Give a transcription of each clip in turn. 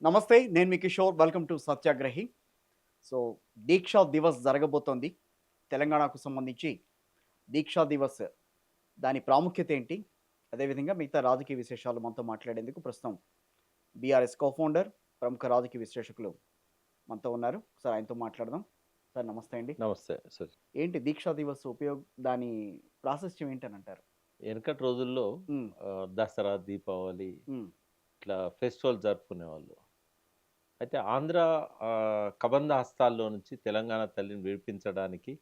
నమస్తే. నేను మీ Kishore. Welcome to Satyagrahi. So, Deeksha Divas జరగబోతోంది. తెలంగాణకు సంబంధించి దీక్షా దివస్ దాని ప్రాముఖ్యత ఏంటి? అదేవిధంగా మిగతా రాజకీయ విశేషాలు మనతో మాట్లాడేందుకు ప్రస్తుతం బీఆర్ఎస్ కో ఫౌండర్, ప్రముఖ రాజకీయ విశ్లేషకులు మనతో ఉన్నారు. ఒకసారి ఆయనతో మాట్లాడదాం. సార్ నమస్తే అండి. నమస్తే. ఏంటి దీక్షా దివస్ దాని ప్రాశస్త్యం ఏంటనంటారు? వెనకటి రోజుల్లో హ్మ్. దసరా, దీపావళి హ్మ్. ఇట్లా ఫెస్టివల్ జరుపుకునేవాళ్ళు. అయితే ఆంధ్ర కబంధ హస్తాల్లో నుంచి తెలంగాణ తల్లిని విడిపించడానికి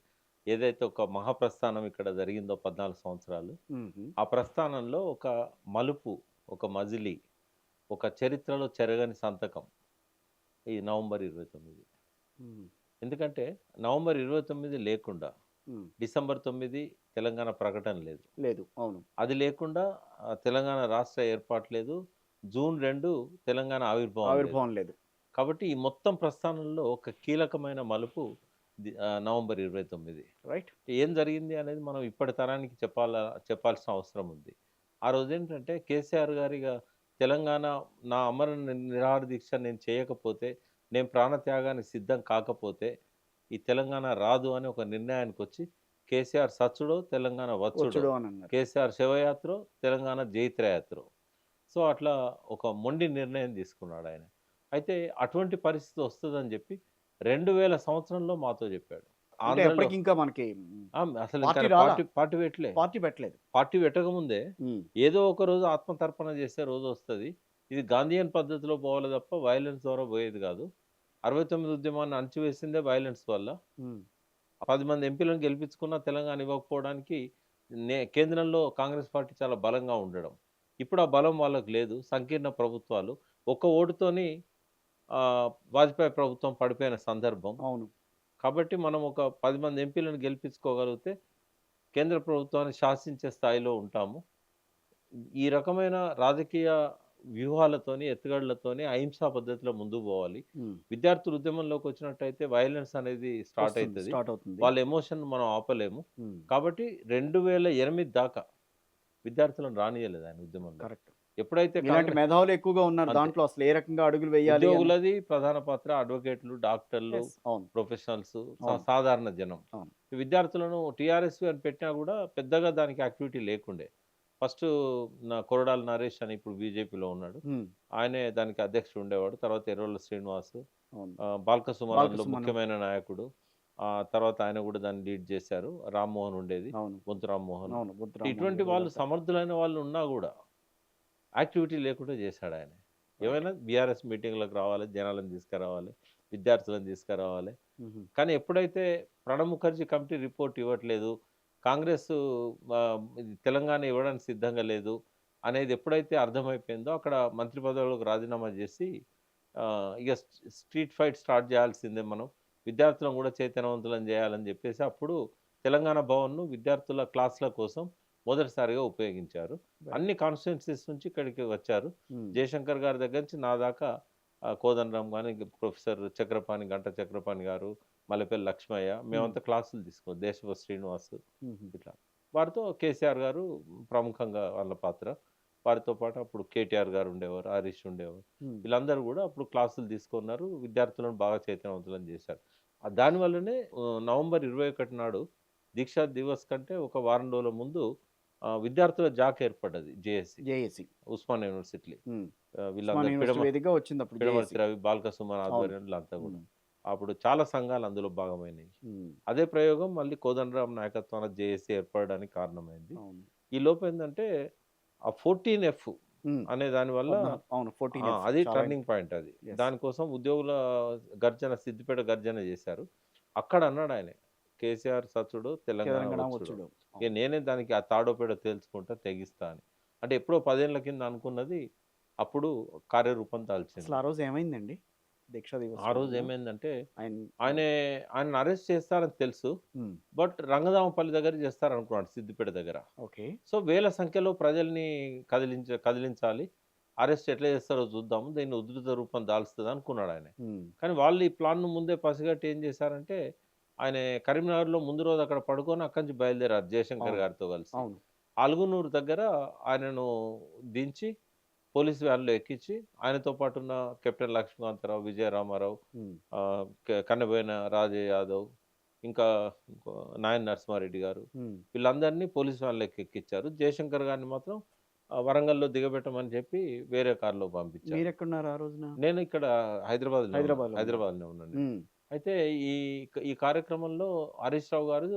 ఏదైతే ఒక మహాప్రస్థానం ఇక్కడ జరిగిందో 14 సంవత్సరాలు, హుహు. ఆ ప్రస్థానంలో ఒక మలుపు, ఒక మజిలీ, ఒక చరిత్రలో చెరగని సంతకం ఈ నవంబర్ 29. హ్మ్. ఎందుకంటే నవంబర్ 29 లేకుండా హ్మ్. డిసెంబర్ 9 తెలంగాణ ప్రకటన లేదు. లేదు. అవును. అది లేకుండా తెలంగాణ రాష్ట్ర ఏర్పాటు లేదు. జూన్ 2 తెలంగాణ ఆవిర్భావం లేదు. ఆవిర్భావం లేదు. కాబట్టి ఈ మొత్తం ప్రస్థానంలో ఒక కీలకమైన మలుపు నవంబర్ 29. రైట్? ఏం జరిగింది అనేది మనం ఇప్పటి తరానికి చెప్పాల్సిన అవసరం ఉంది. ఆ రోజేంటంటే కేసీఆర్ గారిగా తెలంగాణ నా అమర నిరాహార దీక్ష నేను చేయకపోతే, నేను ప్రాణత్యాగానికి సిద్ధం కాకపోతే, ఈ తెలంగాణ రాదు అని ఒక నిర్ణయానికొచ్చి కేసీఆర్ సచ్చుడో, తెలంగాణ వచ్చుడో, వచ్చుడు అనన్నారు. కేసీఆర్ శవయాత్రో, తెలంగాణ జైత్రయాత్రో. సో, అట్లా ఒక మొండి నిర్ణయం తీసుకున్నాడాయన. అయితే అటువంటి పరిస్థితి వస్తదని జెప్పి 2000 సంవత్సరంలో మాతో జెప్పాడు. అంటే ఆంధ్రలో ఎప్పటికింకా మనకి అసలింక పార్టీ రాలా? పార్టీ పెట్టలే. పార్టీ పెట్టలేదు. పార్టీ పెట్టకముందే హ్మ్. ఏదో ఒక రోజు ఆత్మతర్పణ చేసే రోజొస్తది. ఇది గాంధీయన్ పద్ధతిలో పోవాలి తప్ప వయలెన్స్ ద్వారా పోయేది గాదు. 69 ఉద్యమాన్ని అణచివేసిందే వయలెన్స్ వల్ల. హ్మ్. 10 మంది ఎంపీలను గెలిపించుకున్న తెలంగాణ ఇవ్వకపోవడానికి కేంద్రంలో కాంగ్రెస్ పార్టీ చాలా బలంగా ఉండడం. ఇప్పుడు ఆ బలం వాళ్ళకి లేదు. సంకీర్ణ ప్రభుత్వాలు. ఒక్క ఓటుతోని వాజ్పేయి ప్రభుత్వం పడిపోయిన సందర్భం. అవును. కాబట్టి మనం ఒక 10 మంది ఎంపీలను గెలిపించుకోగలిగితే కేంద్ర ప్రభుత్వాన్ని శాసించే స్థాయిలో ఉంటాము. ఈ రకమైన రాజకీయ వ్యూహాలతోని, ఎత్తుగడలతోని అహింసా పద్ధతిలో ముందుకు పోవాలి. హ్మ్. విద్యార్థులు ఉద్యమంలోకొచ్చినట్టయితే వయలెన్స్ అనేది స్టార్ట్ వస్తుంది. అయితది. స్టార్ట్ అవుతుంది. వాళ్ళ ఎమోషన్ మనం ఆపలేము. హ్మ్. కాబట్టి 2008 దాకా విద్యార్థులను రానియ్యలేదు ఆయన ఉద్యమంలో. కరెక్ట్. ఎప్పుడైతే మీలాంటి మేధావులు ఎక్కువగా ఉన్నారు అంతే. దాంట్లో. అసలు ఏ రకంగా అడుగులు వేయాలి అని. ఉద్యోగులది ప్రధాన పాత్ర, అడ్వకేట్‌లు, డాక్టర్లు, యెస్. అవును. ప్రొఫెషనల్స్, అవును. సాధారణ జనం. అవును. ఈ విద్యార్థులను టీఆర్ఎస్‌వి అని పెట్టినా గూడా పెద్దగా దానికి యాక్టివిటీ లేకుండే. ఫస్టు కొరడాల నరేష్ అని ఇప్పుడు బీజేపీలో ఉన్నాడు. హ్మ్. ఆయనే దానికి అధ్యక్షుడు ఉండేవాడు. తర్వాత ఎర్రోల్ల శ్రీనివాసు, అవును. బాల్క సుమనంలో బాలకృష్ణ. ముఖ్యమైన నాయకుడు. తర్వాత ఆయన గూడా దాన్ని లీడ్ చేశారు. రామ్మోహన్ ఉండేది. అవును. బొంతు రామ్మోహన్. అవును. బుద్ధ రామ్మోహన్ ఇటువంటి గారు వాళ్ళు వీళ్ళంతా. సమర్థులైన వాళ్ళు ఉన్నా గూడా యాక్టివిటీ లేకుండా చేశాడాయన. రైట్. ఏమైనా బీఆర్ఎస్ మీటింగ్‌లకు రావాలి, జనాలను తీసుకురావాలి, విద్యార్థులను తీసుకురావాలి. హుహు. కానీ ఎప్పుడైతే ప్రణబ్ ముఖర్జీ కమిటీ రిపోర్ట్ ఇవ్వట్లేదు, కాంగ్రెసు ఇది తెలంగాణ ఇవ్వడానికి సిద్ధంగా లేదు అనేది ఎప్పుడైతే అర్థమైపోయిందో అక్కడ మంత్రి పదవులకు రాజీనామా చేసి ఇగ స్ట్రీట్ ఫైట్ స్టార్ట్ చేయాల్సిందే మనం. విద్యార్థులను కూడా చైతన్యవంతులను చేయాలని చెప్పేసి అప్పుడు తెలంగాణ భవన్‌ను విద్యార్థుల క్లాస్‌ల కోసం మొదటిసారిగా ఉపయోగించారు. రైట్. అన్ని కాన్స్టిట్యుయెన్సీస్ నుంచి ఇక్కడికి వచ్చారు. హ్మ్. జయశంకర్ గారి దగ్గర నుంచి నా దాకా కోదండరాం గాని, ప్రొఫెసర్ చక్రపాణి, గంటా చక్రపాణి గారు, మల్లెపల్లి లక్ష్మయ్య హ్మ్. మేమంతా క్లాసులు దేశవ శ్రీనివాస్ హుహు. ఇట్లా. వారితో కేసీఆర్ గారు ప్రముఖంగా వాళ్ళ పాత్ర. వారితో పాటు అప్పుడు కేటీఆర్ గారు ఉండేవారు, హరీష్ ఉండేవారు. హ్మ్. వీళ్ళందరూ గూడా అప్పుడు క్లాసులు తీసుకున్నారు. విద్యార్థులను బాగా చైతన్యవంతులను చేశారు. దానివల్లనే నవంబర్ 21 నాడు దీక్షా దివస్ కంటే ఒక వారం రోజుల ముందు విద్యార్థుల జాక్ ఏర్పడ్డది జేఏసీ. జేఏసీ. ఉస్మానియా యూనివర్సిటీ. హ్మ్. ఉస్మానియా వీళ్ళందరూ యూనివర్సిటీ వేదికగా వచ్చిందప్పుడు పిడమర్తి జేఏసీ. రవి, బాల్క సుమన్ అవును. ఆధ్వర్యంలో అంతా గూడా. హ్మ్. అప్పుడు చాలా సంఘాలు అందులో భాగమైనయి. హ్మ్. అదే ప్రయోగం మళ్ళీ కోదండరాం నాయకత్వాన జేఏసీ ఏర్పడడానికి కారణమైంది. అవును. ఈ లోపేందంటే ఆ 14F హ్మ్. అనే దాని వల్ల అవును. 14F అది చాలా టర్నింగ్ పాయింట్ అది. యెస్. దానికోసం ఉద్యోగుల గర్జన సిద్దిపేట గర్జన చేశారు. అక్కడ అన్నాడాయన, "కేసీఆర్ సచ్చుడు, తెలంగాణ తెలంగాణ వచ్చుడు. వచ్చుడు. ఇగ అవును. నేనే దానికి ఆ తాడో పేడో తేల్చుకుంటా, తెగిస్తా" అని. అంటే ఎప్పుడో 10 ఏళ్ల కింద అనుకున్నది అప్పుడు కార్యరూపం అసలు దాల్చింది. ఆ రోజు ఏమైందండి? దీక్షా దివస్ ఆ రోజు రోజున ఏమైందంటే ఆయన ఆయనే ఆయనను అరెస్ట్ చేస్తారని తెలుసు. హ్మ్. బట్ రంగదామపల్లి దగ్గర చేస్తారనుకున్నాడు సిద్దిపేట దగ్గర. ఓకే. సో, వేల సంఖ్యలో ప్రజల్ని కదిలించాలి. అరెస్ట్ ఎట్లా చేస్తారో చూద్దాము. దీన్ని ఉధృత రూపం దాల్స్తది అనుకున్నాడాయన. హ్మ్. కానీ వాళ్ళు ఈ ప్లాన్‌ను ముందే పసిగట్టి ఏం చేశారంటే, ఆయన కరీంనగర్‌లో ముందు రోజు అక్కడ పడుకొని అక్కడి నుంచి బయలుదేరారు జయశంకర్ అవును. గారితో కలిసి. అవును. అలుగునూరు దగ్గర ఆయనను దించి పోలీస్ వ్యాన్‌లో ఎక్కించి ఆయనతో పాటు ఉన్న కెప్టెన్ లక్ష్మీకాంతరావు, విజయ రామారావు, ఉమ్, కన్నబోయిన రాజయ్య యాదవ్, ఇంకా ఇంకో నాయన నరసింహారెడ్డి గారు, ఉమ్. వీళ్ళందరినీ పోలీస్ వ్యాన్‌లోకి ఎక్కిచ్చారు. జయశంకర్ గారిని మాత్రం వరంగల్‌లో దిగబెట్టమని చెప్పి వేరే కార్‌లో పంపించారు. మీరెక్కడున్నారు ఆ రోజున? నేను ఇక్కడ హైదరాబాద్‌లో హైదరాబాద్లో ఉన్నారు. హైదరాబాద్‌లో ఉన్నాను నేను. ఉమ్, అయితే ఈ ఈ కార్యక్రమంలో హరీష్ రావు గారు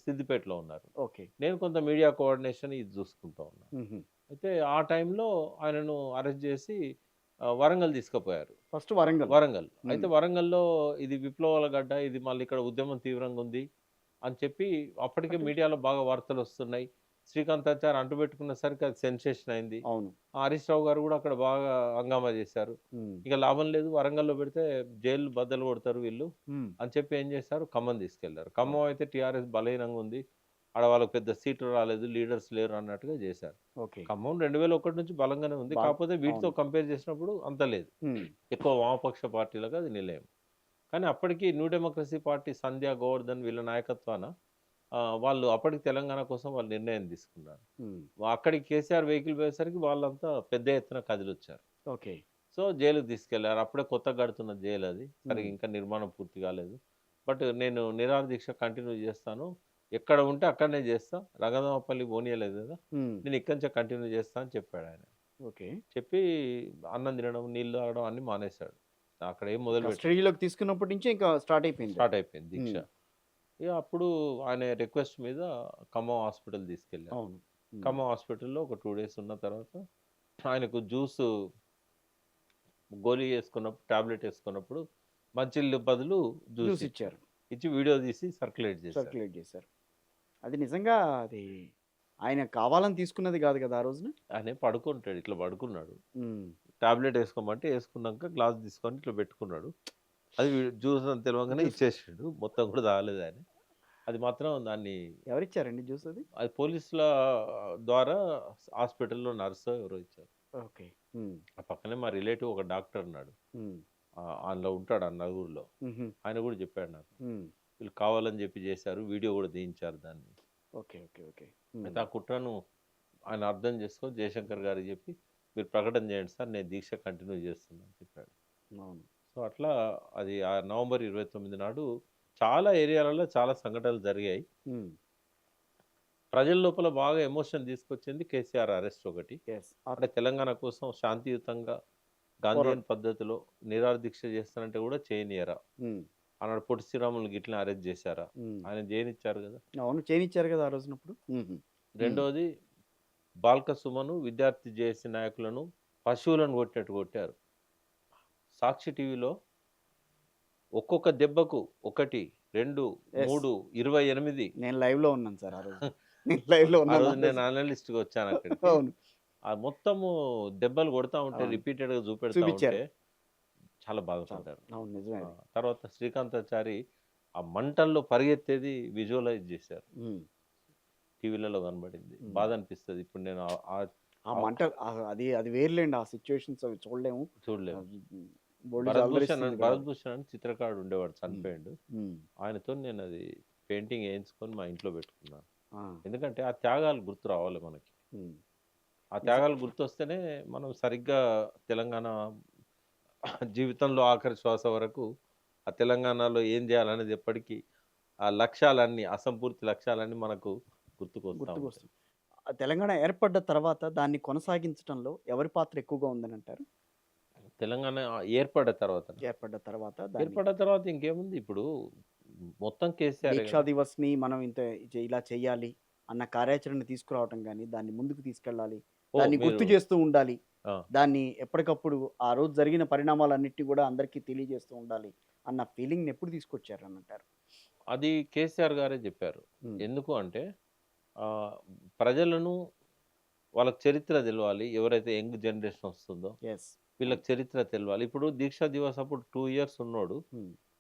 సిద్దిపేటలో ఉన్నారు. ఓకే. నేను కొంత మీడియా కోఆర్డినేషన్ ఇది చూసుకుంటా ఉన్నాను. ఉహుం. అయితే ఆ టైంలో ఆయనను అరెస్ట్ చేసి వరంగల్ తీసుకుపోయారు. ఫస్ట్ వరంగల్. వరంగల్. ఉమ్, అయితే వరంగల్‌లో ఇది విప్లవాల గడ్డ, ఇది మళ్ళీ ఇక్కడ ఉద్యమం తీవ్రంగా ఉంది అని చెప్పి అప్పటికే అంటే మీడియాలో బాగా వార్తలొస్తున్నాయి. శ్రీకాంతాచారి అంటుపెట్టుకునేసరికి అది సెన్సేషన్ అయింది. అవును. హరీష్ రావు గారు గూడా అక్కడ బాగా హంగామా చేశారు. ఉమ్, ఇక లాభం లేదు, వరంగల్‌లో పెడితే జైలు బద్దలు కొడతారు వీళ్ళు ఉమ్, అని చెప్పి ఏం చేశారు, ఖమ్మం తీసుకెళ్లారు. ఖమ్మం అయితే టీఆర్ఎస్ బలహీనంగా ఉంది. ఆడ వాళ్ళకి పెద్ద సీట్లు రాలేదు, లీడర్స్ లేరు అన్నట్టుగా చేశారు. ఓకే. ఖమ్మం 2001 నుంచి బలంగానే ఉంది. కాకపోతే వీటితో అవును. కంపేర్ చేసినప్పుడు అంత లేదు. ఉమ్, ఎక్కువ వామపక్ష పార్టీలకు అది నిలయం. కానీ అప్పటికి న్యూ డెమోక్రసీ పార్టీ సంధ్య, గోవర్ధన్ వీళ్ళ నాయకత్వాన వాళ్ళు అప్పటికి తెలంగాణ కోసం వాళ్ళు నిర్ణయం తీసుకున్నారు. ఉమ్, అక్కడికి కేసీఆర్ వెహికల్ పోయేసరికి వాళ్ళంతా పెద్ద ఎత్తున కదిలొచ్చారు. ఓకే. సో జైలుకి తీసుకెళ్లారు. అప్పుడే కొత్తగా కడుతున్న జైలు అది. సరిగ్గా ఉమ్, ఇంకా నిర్మాణం పూర్తి కాలేదు. బట్ నేను నిరాహార దీక్ష కంటిన్యూ చేస్తాను. ఎక్కడ ఉంటే అక్కడనే చేస్తా. రంగనామపల్లి పోనీయలేదు కదా! ఉమ్, నేను ఇక్కడి నుంచే కంటిన్యూ చేస్తా అని చెప్పాడాయన. ఓకే. చెప్పి అన్నం తినడం, నీళ్ళు తాగడం అన్నీ మానేశాడు. అక్కడ ఏం మొదలుపెట్టాడు. కస్టడీలోకి తీసుకున్నప్పటి నుంచి ఇంకా స్టార్ట్ అయిపోయింది. స్టార్ట్ అయిపోయింది దీక్ష. ఉమ్, ఇక అప్పుడు ఆయన రిక్వెస్ట్ మీద ఖమ్మం హాస్పిటల్ తీసుకెళ్ళారు. అవును. ఉమ్, ఖమ్మం హాస్పిటల్‌లో ఒక 2 డేస్ ఉన్న తర్వాత ఆయనకు జ్యూసు గోళీ యేసుకున్నప్పుడు, టాబ్లెట్ యేసుకున్నప్పుడు మంచినీళ్ళు బదులు జ్యూస్ జ్యూస్ ఇచ్చారు. ఇచ్చారు. ఇచ్చి వీడియో తీసి సర్క్యులేట్ చేశారు. సర్క్యులేట్ చేశారు. అది నిజంగా అది ఆయన కావాలని తీసుకున్నది కాదు కదా ఆ రోజున. ఆయన పడుకుంటాడు. ఇట్లా పడుకున్నాడు. ఉమ్, టాబ్లెట్ యేసుకోమంటే యేసుకున్నాక గ్లాస్ తీసుకొని ఇట్లా పెట్టుకున్నాడు. అది జ్యూస్ అని తెలవంగానే జ్యూస్ ఇచ్చేసిండు. మొత్తం కూడా తాగలేదు ఆయన. అది మాత్రం దాన్ని ఎవరిచ్చారండి జ్యూస్ అది? అది పోలీసుల ద్వారా హాస్పిటల్‌లో నర్సో ఎవరో ఇచ్చారు. ఓకే. ఉమ్, ఆ పక్కనే మా రిలేటివ్ ఒక డాక్టర్ ఉన్నాడు. ఉమ్, అందులో ఉంటాడు ఆ నలుగురిలో. ఉహుం, ఆయన కూడా చెప్పాడు నాకు. ఉమ్, వీళ్ళు కావాలని చెప్పి చేశారు. వీడియో కూడా తీయించారు దాన్ని. ఓకే. ఓకే. ఓకే. ఉమ్, అయితే ఆ కుట్రను ఆయన అర్థం చేసుకొని జయశంకర్ గారికి చెప్పి మీరు ప్రకటన చేయండి సార్, నేను దీక్ష కంటిన్యూ చేస్తున్నా అని చెప్పాడు. అవును. సో అట్లా అది ఆ నవంబర్ 29 నాడు చాలా ఏరియాలలో చాలా సంఘటనలు జరిగాయి. ఉమ్, ప్రజల లోపల బాగా ఎమోషన్ తీసుకొచ్చింది కేసీఆర్ అరెస్ట్ ఒకటి. ఎస్. అంటే తెలంగాణ కోసం శాంతియుతంగా గాంధీయన్ పద్ధతిలో నిరాహార దీక్ష చేస్తానంటే కూడా చేయనియరా? ఉమ్, ఆనాడు పొట్టి శ్రీరాములు గిట్లని అరెస్ట్ చేశారా? ఉమ్, ఆయన చేయనిచ్చారు కదా. అవును, చేయనిచ్చారు కదా ఆ రోజునప్పుడు. ఉహుం, రెండోది బాల్క సుమను విద్యార్థి జేఏసీ నాయకులను పశువులను కొట్టినట్టు కొట్టారు. సాక్షి టీవీలో ఒక్కొక్క దెబ్బకు 1, 2, ఎస్. 3, 28 నేను లైవ్ లో ఉన్నాను సార్ ఆ రోజు. నేను లైవ్ లో ఆ ఉన్నాను రోజు ఆ నేను రోజు. అనలిస్ట్‌గా వచ్చాను అక్కడికి. అవును. ఆ మొత్తము దెబ్బలు కొడతా ఉంటే అవును. రిపీటెడ్‌గా చూపెడతా చూపించారు. ఉంటే చాలా చాలా. బాధపడ్డారు. అవును, నిజమే ఆ! అది. తర్వాత శ్రీకాంతాచారి ఆ మంటల్లో పరిగెత్తేది విజువలైజ్ చేశారు. ఉమ్, టీవీలలో కనబడింది. ఉమ్. బాధ అనిపిస్తది. ఇప్పుడు నేను ఆ మంట అది అది వేర్లేండి. ఆ సిచ్యువేషన్స్ అవి చూడలేము. చూడలేము. బోల్డ్ భరత్ భూషణ్ అలరిస్తుంది కదా అది. భరత్ భూషణ్ అని చిత్రకారుడు ఉండేవాడు, ఉమ్, చనిపోయిండు. ఉమ్, ఆయనతో నేను అది పెయింటింగ్ ఏయించుకొని మా ఇంట్లో పెట్టుకున్నాను. ఆ, ఎందుకంటే ఆ త్యాగాలు గుర్తు రావాలి మనకి. ఉమ్. ఆ నిజం. త్యాగాలు గుర్తొస్తేనే మనం సరిగ్గా తెలంగాణ జీవితంలో ఆఖరి శ్వాస వరకు ఆ తెలంగాణలో ఏం చేయాలనేది ఎప్పటికీ ఆ లక్ష్యాలన్నీ, అసంపూర్తి లక్ష్యాలన్నీ మనకు గుర్తుకొస్తా ఉంటాయి. గుర్తుకొస్తుంది. ఆ తెలంగాణ ఏర్పడ్డ తర్వాత దాన్ని కొనసాగించడంలో ఎవరి పాత్ర ఎక్కువగా ఉందని అంటారు? తెలంగాణ ఏర్పడ్డ తర్వాత ఏర్పడ్డ తర్వాత దాన్ని ఏర్పడ్డ తర్వాత ఇంకేముంది ఇప్పుడు మొత్తం కేసీఆర్ దీక్షా దివస్ని మనం ఇంత ఇలా చెయ్యాలి అన్న కార్యాచరణ తీసుకురావటం కానీ, దాన్ని ముందుకు తీసుకెళ్ళాలి, ఓ దాన్ని మీరు గుర్తు చేస్తూ ఉండాలి, ఆ, దాన్ని ఎప్పటికప్పుడు ఆ రోజు జరిగిన పరిణామాలన్నిటి కూడా అందరికీ తెలియజేస్తూ ఉండాలి అన్న ఫీలింగ్ని ఎప్పుడు తీసుకొచ్చారు అని అంటారు? అది కేసీఆర్ గారే చెప్పారు. ఎందుకు అంటే ఆ, ప్రజలను వాళ్ళకి చరిత్ర తెలవాలి. ఎవరైతే యంగ్ జనరేషన్ వస్తుందో ఎస్. వీళ్ళకి చరిత్ర తెలవాలి. ఇప్పుడు దీక్షా దివస్ అప్పుడు 2 ఇయర్స్ ఉన్నాడు.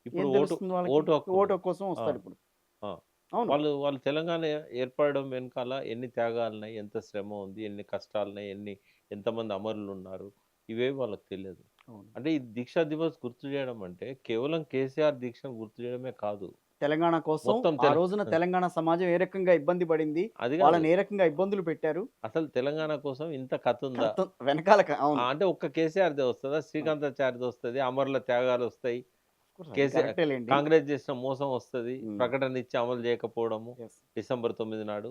ఇప్పుడు ఏం ఓటు తెలుస్తుంది వాళ్ళకి? ఓటు హక్కు ఓటు ఉన్నది. కోసం ఆ, వస్తారు ఇప్పుడు. ఆ. అవును. వాళ్ళు తెలంగాణ ఏర్పడడం వెనకాల ఎన్ని త్యాగాలున్నాయి, ఎంత శ్రమ ఉంది, ఎన్ని కష్టాలున్నాయి, ఎంతమంది అమరులు ఉన్నారు, ఇవేవి వాళ్ళకి తెలియదు. అవును. అంటే ఈ దీక్షా దివస్ గుర్తు చేయడం అంటే కేవలం కేసీఆర్ దీక్షను గుర్తు చేయడమే కాదు. తెలంగాణ కోసం మొత్తం ఆ రోజున తెలంగాణ సమాజం ఏ రకంగా ఇబ్బంది పడింది, అది కాదు. వాళ్ళని ఏ రకంగా ఇబ్బందులు పెట్టారు. అసలు తెలంగాణ కోసం ఇంత కథ ఉందా? వెనకాల అవును. అంటే ఒక్క కేసీఆర్‌దే వస్తదా? శ్రీకాంతాచారిది వస్తది. అమరుల త్యాగాలు వస్తాయి. అది కేసీఆర్ కరెక్టేలెండి. కాంగ్రెస్ చేసిన మోసం వస్తది. హ్మ్. ప్రకటన ఇచ్చి అమలు చేయకపోవడము. యెస్. డిసెంబర్ 9 నాడు.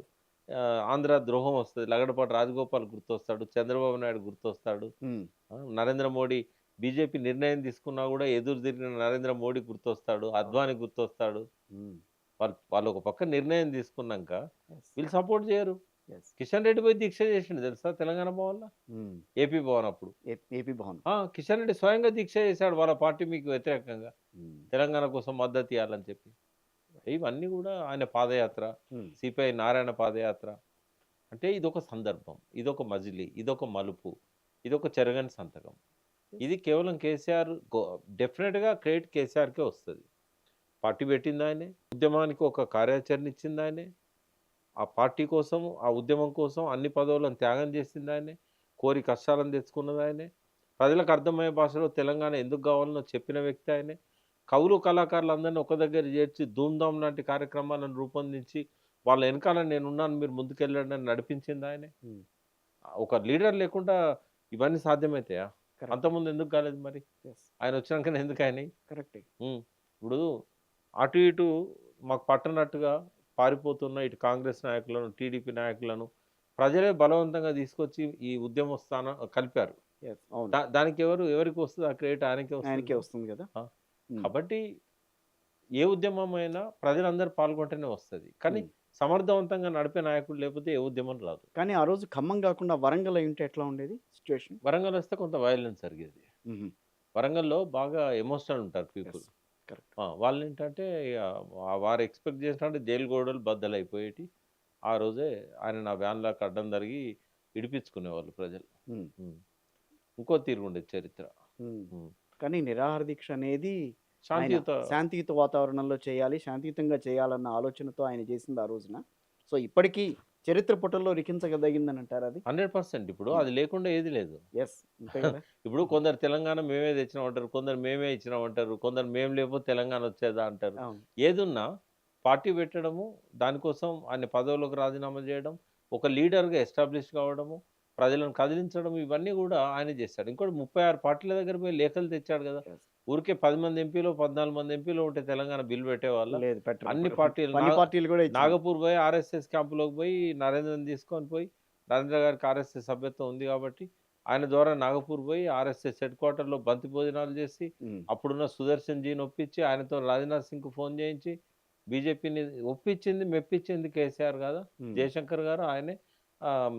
ఆంధ్ర ద్రోహం వస్తది. లగడపాటి రాజగోపాల్ గుర్తొస్తాడు. చంద్రబాబు నాయుడు గుర్తొస్తాడు. హ్మ్. నరేంద్ర మోడీ బీజేపీ నిర్ణయం తీసుకున్నా గూడా ఎదురు తిరిగిన నరేంద్ర మోడీ గుర్తొస్తాడు. అద్వానీ గుర్తొస్తాడు. హ్మ్. వాళ్ళు ఒక పక్క నిర్ణయం తీసుకున్నాంక యెస్. వీళ్ళు సపోర్ట్ చేయరు. యెస్. కిషన్ రెడ్డి పోయి దీక్ష చేసిండు తెలుసా తెలంగాణ భవన్‌లో? హ్మ్. ఏపీ భవన్ అప్పుడు. ఏపీ భవన్. కిషన్ రెడ్డి స్వయంగా దీక్ష చేశాడు వాళ్ళ పార్టీ మీకు వ్యతిరేకంగా. హ్మ్. తెలంగాణ కోసం మద్దతు ఇయ్యాలని చెప్పి. ఇవన్నీ గూడా ఆయన పాదయాత్ర, హ్మ్. సిపిఐ నారాయణ పాదయాత్ర. అంటే ఇదొక సందర్భం. ఇదొక మజిలీ. ఇదొక మలుపు. ఇదొక చెరగని సంతకం. ఇది కేవలం కేసీఆర్ డెఫినిట్‌గా క్రెడిట్ కేసీఆర్‌కే వస్తది. పార్టీ పెట్టిందాయనే. ఉద్యమానికి ఒక కార్యాచరణ ఇచ్చిందాయనే. ఆ పార్టీ కోసం, ఆ ఉద్యమం కోసం అన్ని పదవులను త్యాగం చేసిందాయనే. కోరి కష్టాలను తెచ్చుకున్నదాయనే. ప్రజలకు అర్థమయ్యే భాషలో తెలంగాణ ఎందుకు కావాలనో చెప్పిన వ్యక్తి ఆయనే. కవులు, కళాకారులందరిని ఒక దగ్గర చేర్చి ధూమ్‌ధాం లాంటి కార్యక్రమాలను రూపొందించి, వాళ్ళ ఎనకాల నేనున్నాను మీరు ముందుకెళ్ళండి అని నడిపించిందాయనే. హ్మ్. ఒక లీడర్ లేకుండా ఇవన్నీ సాధ్యమైతాయా? కరెక్ట్. అంతకుముందు ఎందుకు కాలేదు మరి? యెస్. ఆయనొచ్చినంకనే ఎందుకయినాయి? కరెక్టే. హ్మ్. ఇప్పుడు అటు ఇటు మాకు పట్టనట్టుగా పారిపోతున్న ఇటు కాంగ్రెస్ నాయకులను, టీడీపీ నాయకులను ప్రజలే బలవంతంగా తీసుకొచ్చి ఈ ఉద్యమ స్థానం కలిపారు. యెస్. అవును. దానికి ఎవరికి వస్తది ఆ క్రెడిట్ ఆయనకే వస్తది ఆయనకే కదా! వస్తుంది గదా! ఆ! హ్మ్. కాబట్టి ఏ ఉద్యమమైనా ప్రజలందరూ పాల్గొంటేనే వస్తది. కానీ హ్మ్. సమర్థవంతంగా నడిపే నాయకుడు లేకపోతే ఏ ఉద్యమం రాదు. కానీ ఆ రోజు ఖమ్మం గాకుండా వరంగల్ అయ్యుంటే ఎట్లా ఉండేది సిట్యుయేషన్? వరంగల్ వస్తే కొంత వయలెన్స్ జరిగేది. హుహు. వరంగల్‌లో బాగా ఎమోషనల్ ఉంటారు పీపుల్. యెస్. కరెక్ట్. వాళ్ళేంటంటే ఇగ వారు ఎక్స్‌పెక్ట్ చేసినట్టు జైలు గోడలు బద్దలైపోయేటియి. ఆ రోజే ఆయన నా వ్యాన్‌లోకి అడ్డం జరిగి ఇడిపించుకునేవాళ్ళు ప్రజలు. హ్మ్. హ్మ్. ఇంకో తీరుగుండేది చరిత్ర. హ్మ్. హ్మ్. కానీ నిరాహార దీక్ష అనేది ఆయన శాంతియుత శాంతియుత వాతావరణంలో చేయాలి, శాంతియుతంగా చేయాలన్న ఆలోచనతో ఆయన చేసింది ఆ రోజున. సో, ఇప్పటికీ చరిత్ర పుటల్లో లిఖించదగిందని అంటారా అది? 100% ఇప్పుడు హ్మ్. అది లేకుండా ఏది లేదు. యెస్. అంతే గదా! ఇప్పుడు కొందరు తెలంగాణ మేమే తెచ్చినామంటారు. కొందరు మేమే ఇచ్చినామంటారు. కొందరు మేము లేకపోతే తెలంగాణ వచ్చేదా అంటారు. అవును. ఏదున్నా పార్టీ పెట్టడము, దానికోసం ఆయన పదవులకు రాజీనామా చేయడం, ఒక లీడర్‌గా ఎస్టాబ్లిష్ కావడము, ప్రజలను కదిలించడం ఇవన్నీ గూడా ఆయనే చేశాడు. ఇంకోటి 36 పార్టీల దగ్గర పోయి లేఖలు తెచ్చాడు గదా! యెస్. ఊరికే 10 మంది ఎంపీలో, 14 మంది ఎంపీలో ఉంటే తెలంగాణ బిల్ పెట్టేవాళ్ళా? లేదు పెట్టరు. అన్ని ఇప్పుడు పార్టీలు అన్ని పార్టీలు గూడా ఇచ్చినాయి. నాగపూర్ పోయి ఆర్ఎస్ఎస్ క్యాంప్‌లోకి పోయి నరేంద్రని తీసుకొని పోయి నరేంద్ర గారికి ఆర్ఎస్ఎస్ సభ్యత్వం ఉంది గాబట్టి ఆయన ద్వారా నాగపూర్ పోయి ఆర్ఎస్ఎస్ హెడ్ క్వార్టర్‌లో బంతి భోజనాలు చేసి, హ్మ్. అప్పుడున్న సుదర్శన్ జీని ఒప్పించి, ఆయనతో రాజ్‌నాథ్ సింగ్‌కి ఫోన్ చేయించి, బీజేపీని ఒప్పించింది, మెప్పించింది కేసీఆర్ కాదా? హ్మ్. జయశంకర్ గారు, ఆయనే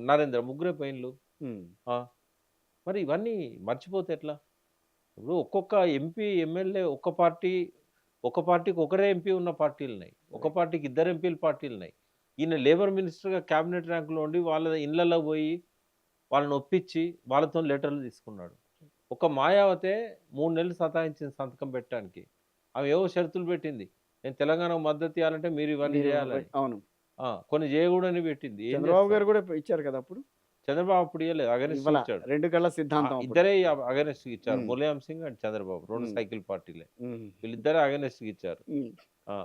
నరేంద్ర ముగ్గురే పోయిన్లు. హ్మ్. ఆ! మరి ఇవన్నీ మర్చిపోతే ఎట్లా? ఇప్పుడు ఒక్కొక్క ఎంపీ, ఎమ్మెల్యే ఒక పార్టీకి ఒకరే ఎంపీ ఉన్న పార్టీలున్నాయి. ఒక రైట్. పార్టీకి ఇద్దరు ఎంపీల పార్టీలున్నాయి. ఈయన లేబర్ మినిస్టర్‌గా క్యాబినెట్ ర్యాంక్‌లో ఉండి వాళ్ళ ఇళ్ళలో పోయి వాళ్ళని ఒప్పించి వాళ్ళతోని లెటర్‌లు తీసుకున్నాడు. ఒక మాయావతే 3 నెలలు సతాయించింది సంతకం పెట్టడానికి. ఆమె ఏవో షరతులు పెట్టింది. నేను తెలంగాణకు మద్దతు ఇయ్యాలంటే మీరు ఇవన్నీ మీరు చేయాలని. అవును. కొన్ని చేయకూడనివి పెట్టింది. ఏం చంద్రబాబు చేస్తాం? గారు గూడా ఇచ్చారు కదా! అప్పుడు. చంద్రబాబు అప్పుడు ఇయ్యలేదు. ఇవ్వల. అగైనెస్ట్‌గా ఇచ్చాడు. 2 కళ్ళ సిద్ధాంతం అప్పుడు. ఇద్దరే అగైనెస్ట్‌గా ఇచ్చారు. హ్మ్. ములాయం సింగ్ అండ్ చంద్రబాబు. 2 హ్మ్. సైకిల్ పార్టీలే. హ్మ్. వీళ్ళిద్దరే అగైనెస్ట్‌గా ఇచ్చారు. హ్మ్.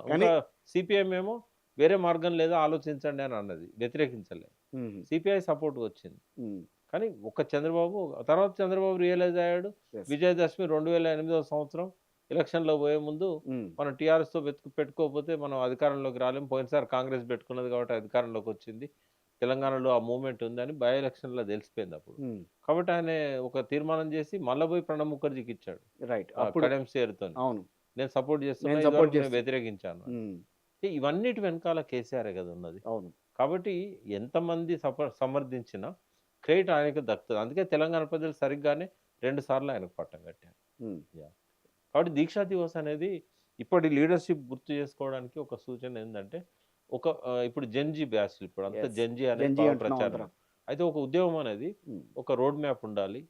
కానీ ఇంకా సిపిఎం ఏమో వేరే మార్గం లేదా ఆలోచించండి అని అన్నది. వ్యతిరేకించలే. హుహు. సిపిఐ సపోర్ట్‌గా వచ్చింది. హ్మ్. కానీ ఒక్క చంద్రబాబు తర్వాత చంద్రబాబు రియలైజ్ అయ్యాడు. యెస్. విజయదశమి 2008 సంవత్సరం ఎలక్షన్‌లో పోయే ముందు హ్మ్. మనం టీఆర్ఎస్‌తో పెట్టుకోకపోతే మనం అధికారంలోకి రాలేం. పోయినసారి కాంగ్రెస్ పెట్టుకున్నది కాబట్టి అధికారంలోకి వచ్చింది. తెలంగాణలో ఆ మూవ్‌మెంట్ ఉందని బై ఎలక్షన్‌లో తెలిసిపోయిందప్పుడు. హ్మ్. కాబట్టి కాబట్టి ఆయన ఒక తీర్మానం చేసి మళ్ళా పోయి ప్రణబ్ ముఖర్జీకి ఇచ్చాడు. రైట్. అప్పుడు కడెం షేర్‌తోని. అవును. నేను సపోర్ట్ చేస్తున్నా. నేను సపోర్ట్ ఇదివరకు నేను చేస్తున్నా. వ్యతిరేకించాను అని. హ్మ్. ఇవన్నిటి వెనకాల కేసీఆరే కదా ఉన్నది. అవును. కాబట్టి ఎంతమంది సమర్థించినా క్రెడిట్ ఆయనకే దక్కుతది. అందుకే తెలంగాణ ప్రజలు సరిగ్గానే 2 సార్లు ఆయనకు పట్టం కట్టారు. హ్మ్. యాహ్! కాబట్టి దీక్షా దివస్ అనేది ఇప్పటి లీడర్‌షిప్ గుర్తు చేసుకోవడానికి ఒక సూచన ఏందంటే, ఇప్పుడు జెన్‌జీ బ్యాచ్‌లు ఇప్పుడంతా యెస్. జెన్‌జీ అనేది జెన్‌జీ బాగా అంటున్నాం ప్రచారం. అందరం. అయితే ఒక ఉద్యమం అనేది హ్మ్. ఒక రోడ్ మ్యాప్ ఉండాలి.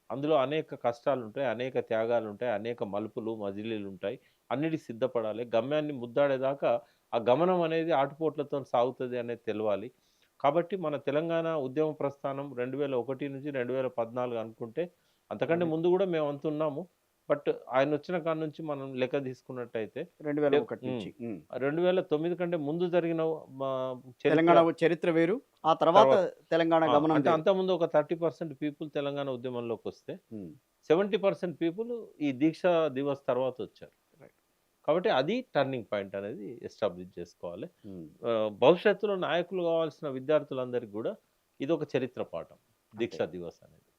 అందులో అనేక కష్టాలుంటాయి, అనేక త్యాగాలుంటాయి, అనేక మలుపులు, మజిలీలుంటాయి. అన్నిటికి సిద్ధపడాలి. గమ్యాన్ని ముద్దాడేదాకా ఆ గమనం అనేది ఆటుపోట్లతోని సాగుతది అనేది తెలవాలి. కాబట్టి మన తెలంగాణ ఉద్యమ ప్రస్థానం 2001 నుంచి 2014 అనుకుంటే, అంతకంటే అదే. ముందు గూడా మేమంతున్నాము. బట్ ఆయన వచ్చిన కాడ నుంచి మనం లెక్క తీసుకున్నట్టయితే 2001 నుంచి 2009 కంటే ముందు జరిగిన మా తెలంగాణ చరిత్ర చరిత్ర వేరు. ఆ తర్వాత తర్వాత తెలంగాణ గమనం అంటే వేరు. అంతకుముందు ఒక 30% పీపుల్ తెలంగాణ ఉద్యమంలోకి వస్తే ఉమ్, 70% పీపుల్ ఈ దీక్షా దివస్ తర్వాత వచ్చారు. రైట్. కాబట్టి అది టర్నింగ్ పాయింట్ అనేది ఎస్టాబ్లిష్ చేసుకోవాలి. ఉమ్, భవిష్యత్తులో నాయకులు కావాల్సిన విద్యార్థులందరికీ కూడా ఇదొక చరిత్ర పాఠం అంతే. దీక్షా దివస్ అనేది.